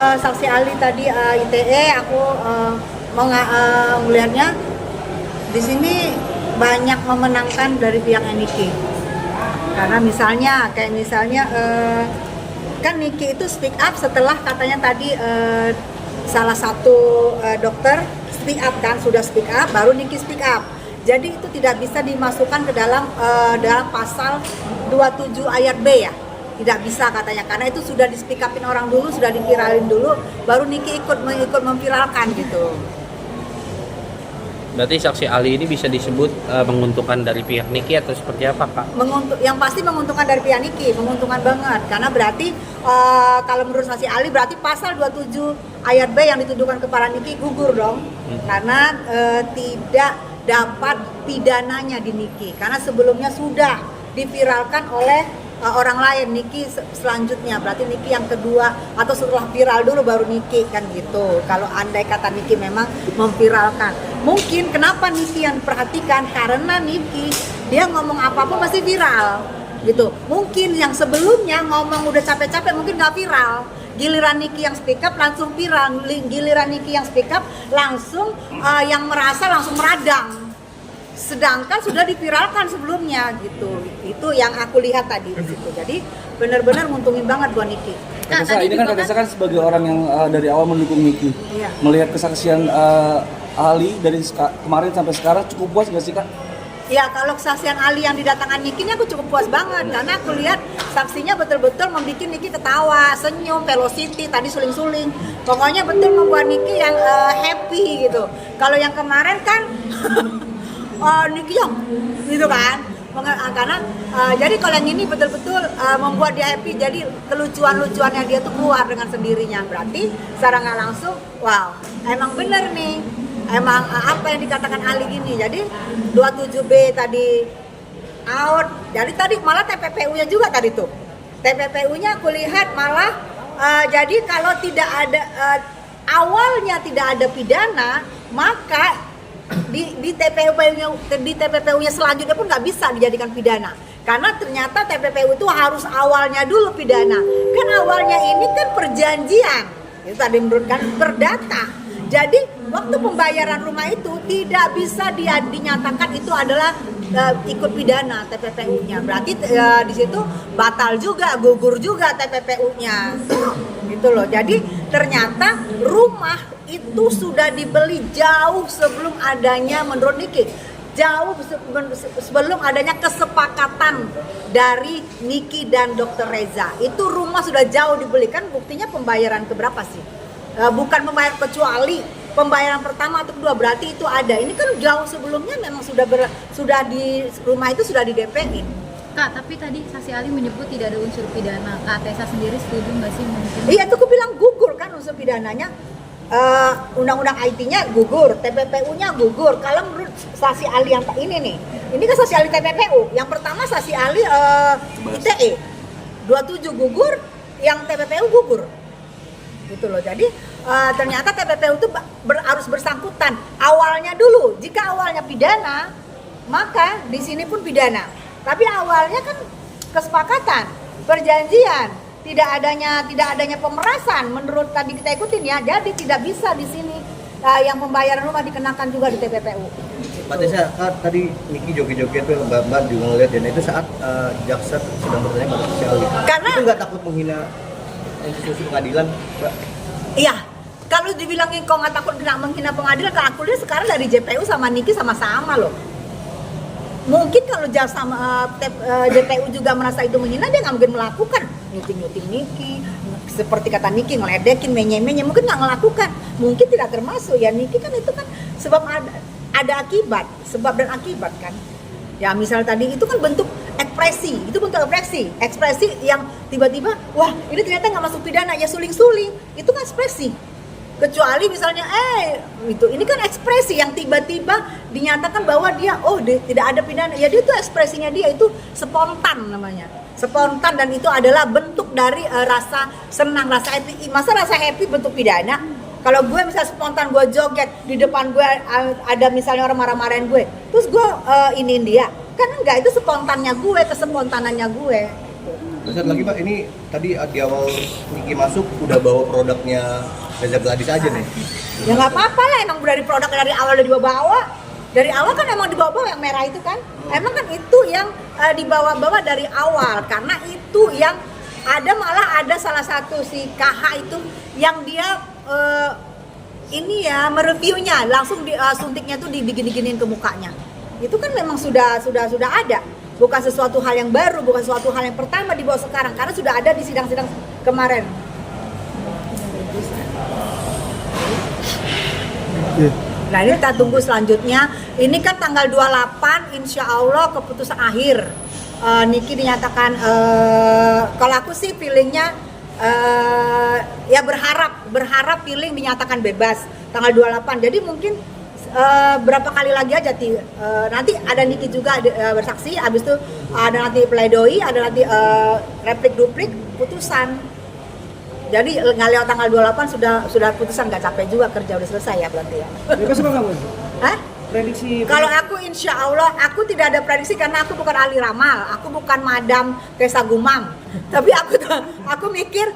Saksi ahli tadi ITE aku melihatnya di sini banyak memenangkan dari pihak Niki. Karena misalnya kan Niki itu speak up setelah katanya tadi salah satu dokter speak up kan, sudah speak up baru Niki speak up. Jadi itu tidak bisa dimasukkan ke dalam pasal 27 ayat B ya. Tidak bisa katanya, karena itu sudah di speak upin orang dulu, sudah diviralin dulu, baru Niki ikut memviralkan gitu. Berarti saksi ahli ini bisa disebut menguntungkan dari pihak Niki atau seperti apa, Kak? Yang pasti menguntungkan dari pihak Niki, menguntungkan banget, karena berarti kalau menurut saksi ahli berarti pasal 27 ayat B yang dituduhkan kepada Niki gugur dong, karena tidak dapat pidananya di Niki, karena sebelumnya sudah diviralkan oleh orang lain. Niki selanjutnya, berarti Niki yang kedua atau setelah viral dulu baru Niki kan gitu. Kalau andai kata Niki memang memviralkan, mungkin kenapa Niki yang perhatikan, karena Niki dia ngomong apapun pasti viral gitu. Mungkin yang sebelumnya ngomong udah capek-capek mungkin nggak viral, giliran Niki yang speak up langsung viral, giliran Niki yang speak up langsung yang merasa langsung meradang, sedangkan sudah diviralkan sebelumnya gitu. Itu yang aku lihat tadi gitu. Jadi benar-benar nguntungin banget buat Niki. Kak Tessa, ini kan Kak Tessa kan sebagai orang yang dari awal mendukung Niki. Iya. Melihat kesaksian ahli dari kemarin sampai sekarang cukup puas nggak sih, Kak? Ya, kalau kesaksian ahli yang didatangkan Niki ini aku cukup puas banget, karena aku lihat saksinya betul-betul membuat Niki ketawa, senyum, velocity, tadi suling-suling. Pokoknya betul membuat Niki yang happy gitu. Kalau yang kemarin kan Niki yang gitu kan, karena jadi kalau yang ini betul-betul membuat dia happy, jadi kelucuan-lucuannya dia tuh keluar dengan sendirinya. Berarti secara nggak langsung, wow, emang bener nih, emang apa yang dikatakan ahli gini. Jadi 27B tadi out, jadi tadi malah TPPU-nya juga tadi tuh, TPPU-nya aku lihat malah jadi kalau tidak ada awalnya tidak ada pidana, maka di TPPU-nya selanjutnya pun nggak bisa dijadikan pidana, karena ternyata TPPU itu harus awalnya dulu pidana. Kan awalnya ini kan perjanjian, itu tadi menurunkan perdata. Jadi waktu pembayaran rumah itu tidak bisa dinyatakan itu adalah ikut pidana TPPU-nya. Berarti di situ batal juga, gugur juga TPPU-nya. Gitu loh. Jadi ternyata rumah itu sudah dibeli jauh sebelum adanya, menurut Niki, jauh sebelum adanya kesepakatan dari Niki dan Dr. Reza. Itu rumah sudah jauh dibeli, kan buktinya pembayaran keberapa sih? Bukan pembayaran, kecuali pembayaran pertama atau kedua, berarti itu ada. Ini kan jauh sebelumnya memang sudah di rumah itu sudah di DP-in. Kak, tapi tadi saksi ahli menyebut tidak ada unsur pidana. Kak Tessa sendiri setuju nggak sih mungkin? Iya, itu aku bilang gugur kan unsur pidananya. Undang-undang IT-nya gugur, TPPU-nya gugur. Kalau menurut saksi ahli yang ini kan saksi ahli TPPU. Yang pertama saksi ahli ITE 27 gugur, yang TPPU gugur. Gitu loh. Jadi ternyata TPPU itu harus bersangkutan awalnya dulu. Jika awalnya pidana, maka di sini pun pidana. Tapi awalnya kan kesepakatan, perjanjian, tidak adanya pemerasan menurut tadi kita ikutin ya. Jadi tidak bisa di sini yang pembayaran rumah dikenakan juga di TPPU. Pak Tessa, tadi Niki joget-joget tuh Mbak juga ngeliat, dan itu saat jaksa sedang bertanya pada saksi ahli. Karena itu nggak takut menghina institusi pengadilan, Mbak? Iya, kalau dibilangin kok nggak takut menghina pengadilan, kalau aku lihat sekarang dari JPU sama Niki sama-sama loh. Mungkin kalau JPU juga merasa itu menghina, dia nggak mungkin melakukan nyuting Niki, seperti kata Niki, ngeledekin, menye-menye, mungkin nggak melakukan, mungkin tidak termasuk ya. Niki kan itu kan sebab ada akibat, sebab dan akibat kan. Ya misal tadi itu kan bentuk ekspresi, ekspresi yang tiba-tiba, wah ini ternyata nggak masuk pidana, ya suling-suling, itu kan ekspresi. Kecuali misalnya ini kan ekspresi yang tiba-tiba dinyatakan bahwa dia tidak ada pidana, ya dia itu ekspresinya dia itu spontan namanya, spontan, dan itu adalah bentuk dari rasa senang, rasa happy. Masa rasa happy bentuk pidana? Kalau gue misalnya spontan gue joget di depan gue, ada misalnya orang marah-marahin gue, terus gue iniin dia, kan enggak, itu spontannya gue, kespontanannya gue. Satu lagi Pak, ini tadi di awal Niki masuk udah bawa produknya Reza Gladys aja nih. Ya nggak apa-apa lah, emang dari produk dari awal udah dibawa. Dari awal kan emang dibawa yang merah itu kan. Emang kan itu yang dibawa-bawa dari awal, karena itu yang malah ada salah satu si KH itu yang dia ini ya mereviewnya langsung suntiknya tuh digini-giniin ke mukanya. Itu kan memang sudah ada, bukan sesuatu hal yang baru, bukan sesuatu hal yang pertama dibawa sekarang, karena sudah ada di sidang-sidang kemarin. Nah ini kita tunggu selanjutnya. Ini kan tanggal 28 insya Allah keputusan akhir. Niki dinyatakan, kalau aku sih feelingnya ya berharap feeling dinyatakan bebas tanggal 28. Jadi mungkin berapa kali lagi aja nanti ada Niki juga bersaksi, habis itu ada nanti pledoi, ada nanti replik duplik putusan. Jadi nggak lewat tanggal 28 sudah putusan, nggak capek juga kerja, udah selesai ya berarti ya. Bebas apa nggak, Bu? Hah? Prediksi. Kalau aku insya Allah, aku tidak ada prediksi karena aku bukan ahli ramal, aku bukan Madam Tessa Gumam. Tapi aku mikir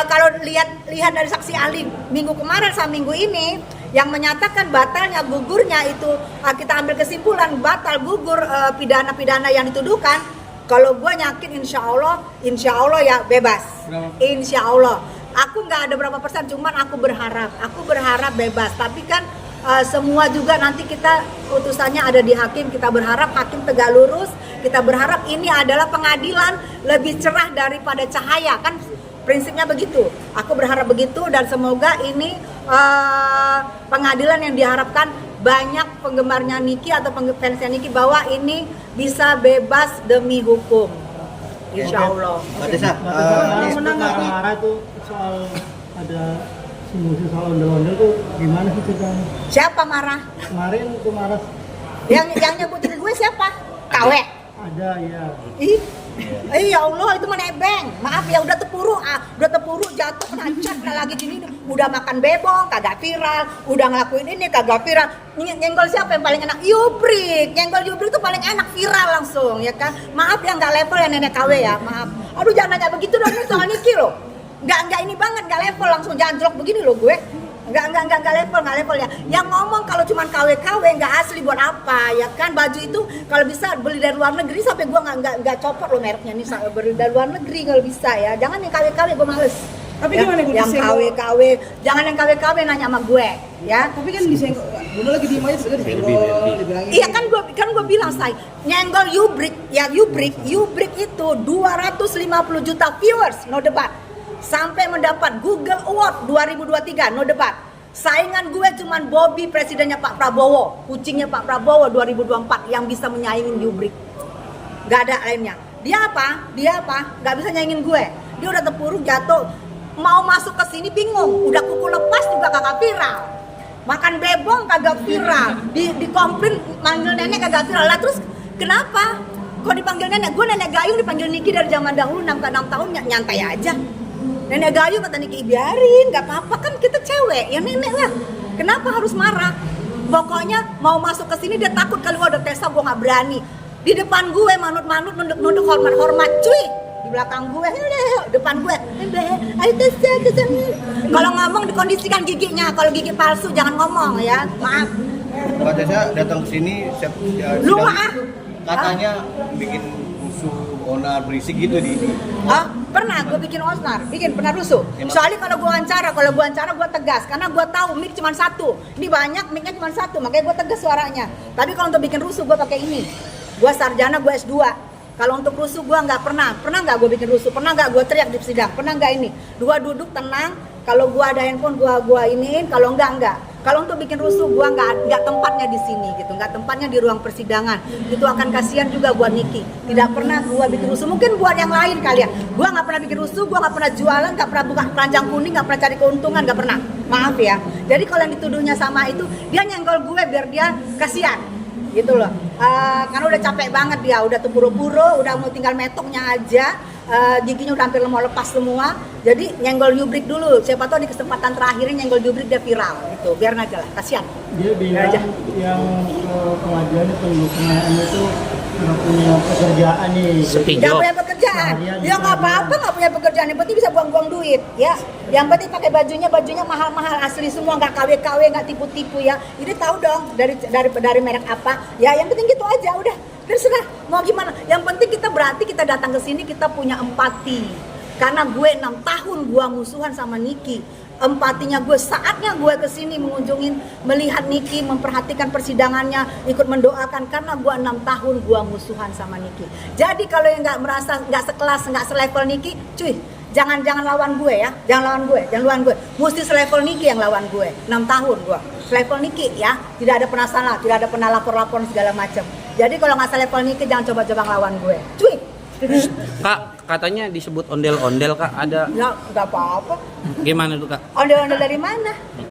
kalau lihat dari saksi ahli minggu kemarin sama minggu ini yang menyatakan batalnya gugurnya itu, kita ambil kesimpulan batal gugur pidana-pidana yang dituduhkan. Kalau gue yakin insya Allah ya bebas. Insya Allah. Aku nggak ada berapa persen, cuman aku berharap bebas. Tapi kan semua juga nanti kita putusannya ada di hakim. Kita berharap hakim tegak lurus. Kita berharap ini adalah pengadilan lebih cerah daripada cahaya, kan prinsipnya begitu. Aku berharap begitu dan semoga ini pengadilan yang diharapkan banyak penggemarnya Niki atau fansnya Niki bahwa ini bisa bebas demi hukum. Insya Allah. Mbak Tessa, marah tuh soal ada musik soal ondel-ondel tuh gimana sih ceritanya? Siapa marah? Kemarin tuh marah. Yang nyebutin gue siapa? KW. Ada ya. Ya Allah, itu mah nebeng. Maaf ya, udah tepuru jatuh kena cat, kena lagi gini, udah makan bebong kagak viral, udah ngelakuin ini kagak viral. Nyenggol siapa yang paling enak? Yubrik. Nyenggol Yubrik itu paling enak, viral langsung ya kan. Maaf ya, nggak level ya nenek KW ya, maaf. Aduh jangan nanya begitu dong, ini soal Niki loh. Nggak ini banget, nggak level, langsung janjlok begini loh gue. Nggak level ya. Yang ngomong kalau cuma KW nggak asli buat apa ya kan. Baju itu kalau bisa beli dari luar negeri, sampai gue nggak copot loh mereknya nih, beli dari luar negeri kalau bisa ya. Jangan yang KW gue males. Tapi gimana Bu? Yang KW, jangan yang KW nanya sama gue ya. Tapi kan disenggol. Dulu lagi diem aja sudah disenggol, dibilangin. Iya kan gue bilang say nyenggol Yubrik itu 250 juta viewers, no debat. Sampai mendapat Google Award 2023, no debat. Saingan gue cuman Bobby, presidennya Pak Prabowo, kucingnya Pak Prabowo 2024 yang bisa menyaingin Yubrik. Gak ada lainnya. Dia apa? Gak bisa nyaingin gue. Dia udah tepuru jatuh, mau masuk ke sini bingung. Udah kuku lepas juga kagak viral. Makan bebong kagak viral. Di komplain manggil nenek kagak viral. Lah terus kenapa? Kok dipanggil nenek? Gue nenek gayung dipanggil Niki dari zaman dahulu 6 tahun nyantai aja. Nenek gayung kata Niki, biarin, gak apa-apa kan kita cewek, ya nenek lah. Kenapa harus marah? Pokoknya mau masuk ke sini dia takut kali ada Tessa, gue nggak berani. Di depan gue manut-manut, nunduk-nunduk, hormat-hormat, cuy. Di belakang gue, depan gue, ayo Tessa. Kalau ngomong dikondisikan giginya, kalau gigi palsu jangan ngomong ya, maaf. Mbak Tessa datang ke sini, Lu maaf. katanya bikin rusuh, onar, berisik gitu di. Pernah gue pernah rusuh. Soalnya kalau gue wawancara gue tegas, karena gue tahu mic cuma satu. Ini banyak, micnya cuma satu, makanya gue tegas suaranya. Tapi kalau untuk bikin rusuh gue pakai ini. Gue sarjana, gue S2. Kalau untuk rusuh gue nggak pernah nggak gue bikin rusuh, pernah nggak gue teriak di sidang, pernah nggak ini. Gue duduk tenang, kalau gue ada handphone gue iniin, kalau enggak. Kalau untuk bikin rusuh gue nggak tempatnya di sini gitu, nggak tempatnya di ruang persidangan. Itu akan kasihan juga buat Niki. Tidak pernah gue bikin rusuh, mungkin buat yang lain kali ya. Gue nggak pernah bikin rusuh, gue nggak pernah jualan, nggak pernah buka keranjang kuning, nggak pernah cari keuntungan, nggak pernah. Maaf ya. Jadi kalau yang dituduhnya sama itu, dia nyenggol gue biar dia kasihan. Gitu loh, karena udah capek banget dia, udah tepuru-puru, udah mau tinggal metoknya aja, giginya udah hampir mau lepas semua, jadi nyenggol Yubrik dulu, siapa tahu di kesempatan terakhirnya nyenggol Yubrik dia viral, gitu, biar aja lah, kasihan. Dia bilang yang pengadilan pendukungnya itu nggak punya pekerjaan nih. Sepi Gak job. punya pekerjaan. pekerjaan. Seharian Ya nggak bisa apa-apa, nggak punya pekerjaan, yang penting bisa buang-buang duit, ya. Yang penting pakai bajunya mahal-mahal asli semua, nggak KW-KW, nggak tipu-tipu ya. Ini tahu dong dari merek apa. Ya yang penting gitu aja, udah. Terserah mau gimana. Yang penting kita berarti kita datang ke sini kita punya empati. Karena gue 6 tahun gue musuhan sama Niki. Empatinya gue, saatnya gue kesini mengunjungin, melihat Niki, memperhatikan persidangannya, ikut mendoakan, karena gue 6 tahun gue musuhan sama Niki. Jadi kalau yang nggak merasa nggak sekelas, nggak selevel Niki, cuy, jangan lawan gue ya, jangan lawan gue, mesti selevel Niki yang lawan gue. 6 tahun gue selevel Niki ya, tidak ada pernah salah, tidak ada pernah lapor segala macam. Jadi kalau nggak selevel Niki jangan coba-coba ngelawan gue, cuy. Kak, katanya disebut ondel-ondel, Kak. Ada Ya nggak apa-apa. gimana tuh, Kak? Ondel-ondel dari mana?